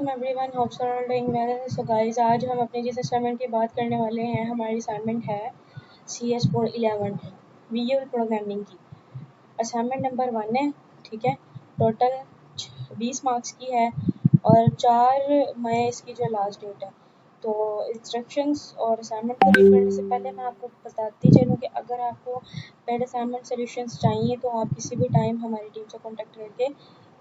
Welcome everyone, hope so all doing well. So guys, आज हम अपने जिस असाइनमेंट की बात करने वाले हैं, हमारी असाइनमेंट है CS411 विजुअल प्रोग्रामिंग की। असाइनमेंट नंबर 1 है, ठीक है। टोटल 20 मार्क्स की है और 4 मई इसकी जो लास्ट डेट है। तो इंस्ट्रक्शंस और असाइनमेंट को रीड करने से पहले मैं आपको बताती चलूँ कि अगर आपको पेड असाइनमेंट सॉल्यूशंस चाहिए तो आप किसी भी टाइम हमारी टीम से कॉन्टैक्ट करके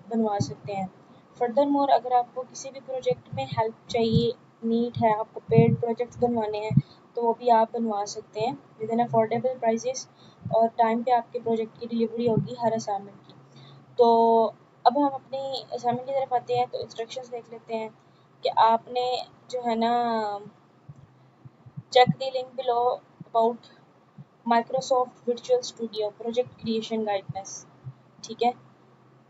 बनवा सकते हैं। फर्दर मोर, अगर आपको किसी भी प्रोजेक्ट में हेल्प चाहिए, नीड है, आपको पेड प्रोजेक्ट्स बनवाने हैं तो वो भी आप बनवा सकते हैं विद इन अफोर्डेबल प्राइजेस, और टाइम पे आपके प्रोजेक्ट की डिलीवरी होगी हर असाइनमेंट की। तो अब हम अपनी असाइनमेंट की तरफ आते हैं, तो इंस्ट्रक्शंस देख लेते हैं कि आपने जो है ना check the link below about Microsoft virtual studio project creation guidance, ठीक है।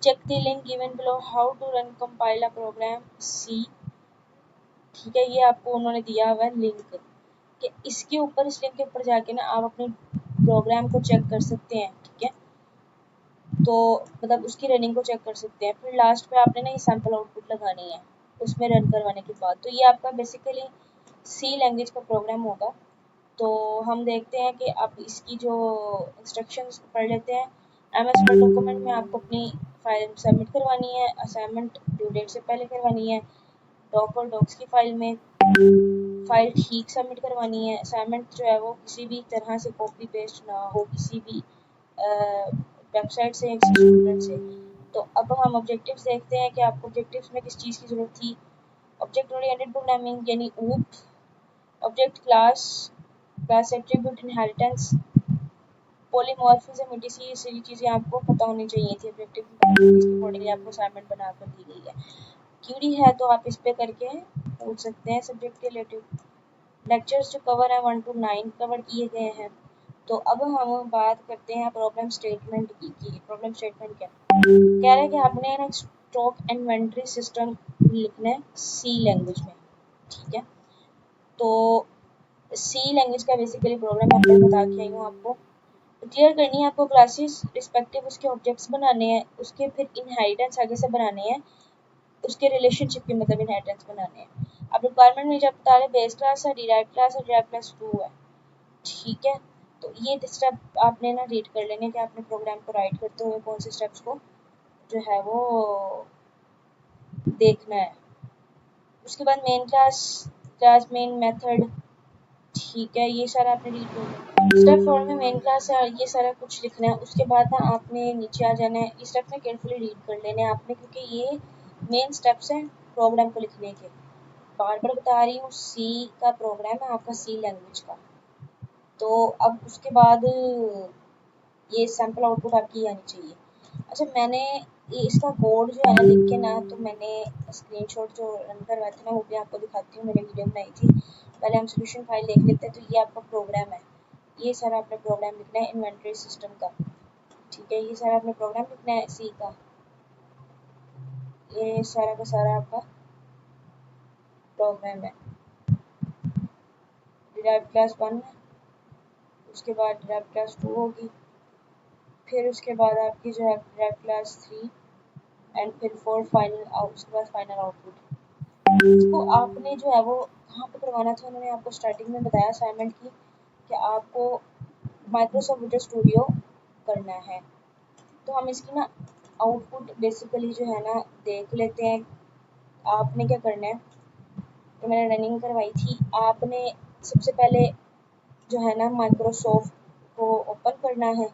Check the link given below how to run compile a program C, ठीक है। ये आपको उन्होंने दिया हुआ है लिंक कि इसके ऊपर, इस लिंक के ऊपर जाके ना आप अपने प्रोग्राम को चेक कर सकते हैं, ठीक है। तो मतलब उसकी रनिंग को चेक कर सकते हैं। फिर लास्ट पे आपने ना ये सैम्पल आउटपुट लगानी है उसमें रन करवाने के बाद। तो ये आपका बेसिकली सी लैंग्वेज का प्रोग्राम होगा। तो हम देखते हैं कि आप इसकी जो इंस्ट्रक्शंस पढ़ लेते हैं। MS वर्ड डॉक्यूमेंट में आपको अपनी फाइल सबमिट करवानी है, असाइनमेंट ड्यू डेट से पहले करवानी है। डॉक और डॉक्स की फाइल में फाइल ठीक सबमिट करवानी है। असाइनमेंट जो है वो किसी भी तरह से कॉपी पेस्ट ना हो किसी भी वेबसाइट से या किसी स्टूडेंट से। तो अब हम ऑब्जेक्टिव्स देखते हैं कि आपको ऑब्जेक्टिव्स में किस चीज़ की ज़रूरत थी। ऑब्जेक्ट ओरिएंटेड प्रोग्रामिंग यानी OOP, object class attribute inheritance, polymorphism, etc। सारी चीज़ें आपको पता होनी चाहिए थी ऑब्जेक्टिव इसके अकॉर्डिंगली आपको असाइनमेंट बनाकर दी गई है। क्यूरी है तो आप इस पे करके पूछ सकते हैं। सब्जेक्ट के रिलेटिव लेक्चर्स जो कवर है 1 to 9 कवर किए गए हैं। तो अब हम बात करते हैं प्रॉब्लम स्टेटमेंट की। प्रॉब्लम स्टेटमेंट क्या कह रहे हैं कि आपने ना स्टॉक इन्वेंट्री सिस्टम लिखना है सी लैंग्वेज में, ठीक है। तो सी लैंग्वेज का बेसिकली प्रोग्राम मैं बता के आई हूँ आपको। क्लियर करनी है आपको क्लासेस रिस्पेक्टिव उसके ऑब्जेक्ट्स बनाने हैं, उसके फिर इनहेरिटेंस आगे से बनाने हैं, उसके रिलेशनशिप के मतलब इनहेरिटेंस बनाने हैं। अब रिक्वायरमेंट में जब बता रहे बेस क्लास है, डिराइव्ड क्लास है, डिराइव्ड क्लास 2 है, ठीक है। तो ये स्टेप आपने ना रीड कर लेने कि आपने प्रोग्राम को राइट करते हुए कौन से स्टेप्स को जो है वो देखना है। उसके बाद मेन क्लास मेन मेथड, ठीक है, ये सारा आपने रीड कर लिया। स्टेप 4 में मेन क्लास है, ये सारा कुछ लिखना है। उसके बाद ना आपने नीचे आ जाना है। इस स्टेप में केयरफुली रीड कर लेने हैं आपने, क्योंकि ये मेन स्टेप्स हैं प्रोग्राम को लिखने के। बार बार बता रही हूँ, सी का प्रोग्राम है आपका, सी लैंग्वेज का। तो अब उसके बाद ये सैम्पल आउटपुट आपकी आनी चाहिए। अच्छा, मैंने ये इसका कोड जो है ना लिख के ना, तो मैंने स्क्रीनशॉट जो रन करवाए थे ना वो भी आपको दिखाती हूँ। मैंने वीडियो बनाई थी। पहले हम सोल्यूशन फाइल देख लेते हैं। तो ये आपका प्रोग्राम है, ये सारा आपने प्रोग्राम लिखना है इन्वेंट्री सिस्टम का, ठीक है। ये सारा आपने प्रोग्राम लिखना है सी का। ये सारा का सारा आपका प्रोग्राम है। डिराइव्ड क्लास 1 है, उसके बाद डिराइव्ड क्लास 2 होगी, फिर उसके बाद आपकी जो है डिराइव्ड क्लास 3 एंड फिर 4 फाइनल आउट, उसके बाद फाइनल आउटपुट। इसको आपने जो है वो कहाँ पे करवाना था, उन्होंने आपको स्टार्टिंग में बताया असाइनमेंट की कि आपको माइक्रोसॉफ्ट विजुअल स्टूडियो करना है। तो हम इसकी ना आउटपुट बेसिकली जो है ना देख लेते हैं। आपने क्या करना है, तो मैंने रनिंग करवाई थी। आपने सबसे पहले जो है ना माइक्रोसॉफ्ट को ओपन करना है,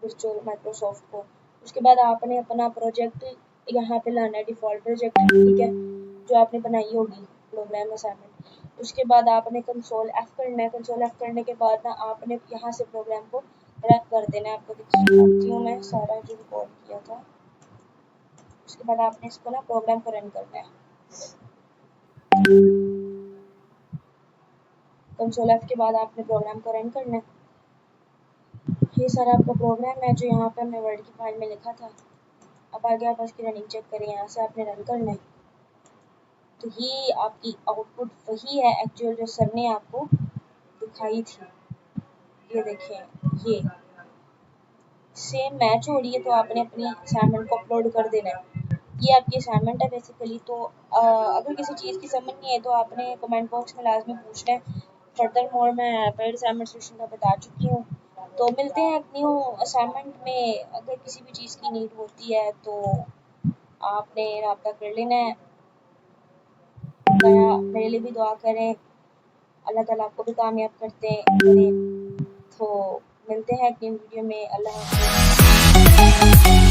विर्चुअल माइक्रोसॉफ्ट को। उसके बाद आपने अपना प्रोजेक्ट यहाँ पे लाना है, डिफ़ॉल्ट प्रोजेक्ट, ठीक है, जो आपने बनाई होगी प्रोग्राम असाइनमेंट। उसके बाद आपने कंसोल F करना है। कंसोल F करने के बाद ना आपने यहाँ से प्रोग्राम को रन कर देना है। आपको दिखाती हूँ मैं सारा जो रिकॉर्ड किया था। उसके बाद आपने इसको ना प्रोग्राम को रन करना है। कंसोल F के बाद आपने प्रोग्राम को रन करना है। ये सारा आपका प्रोग्राम है जो यहाँ पे हमने वर्ड की फाइल में लिखा था। अब आगे आप इसकी रनिंग चेक करें, यहाँ से आपने रन करना है। तो ये आपकी आउटपुट वही है एक्चुअल जो सर ने आपको दिखाई थी। ये देखें, ये सेम मैच हो रही है। तो आपने अपनी असाइनमेंट को अपलोड कर देना है। ये आपकी असाइनमेंट है बेसिकली। तो अगर किसी चीज़ की समझ नहीं है तो आपने कमेंट बॉक्स में लाजमी पूछना है। फर्दर मोर मैं पेड असाइनमेंट सेशन का बता चुकी हूँ। तो मिलते हैं एक न्यू असाइनमेंट में। अगर किसी भी चीज़ की नीड होती है तो आपने रब्ता कर लेना है। मेरे लिए भी दुआ करें, अल्लाह ताला आपको भी कामयाब करते हैं। तो मिलते हैं एक न्यू वीडियो में। अल्लाह हाफ़िज़।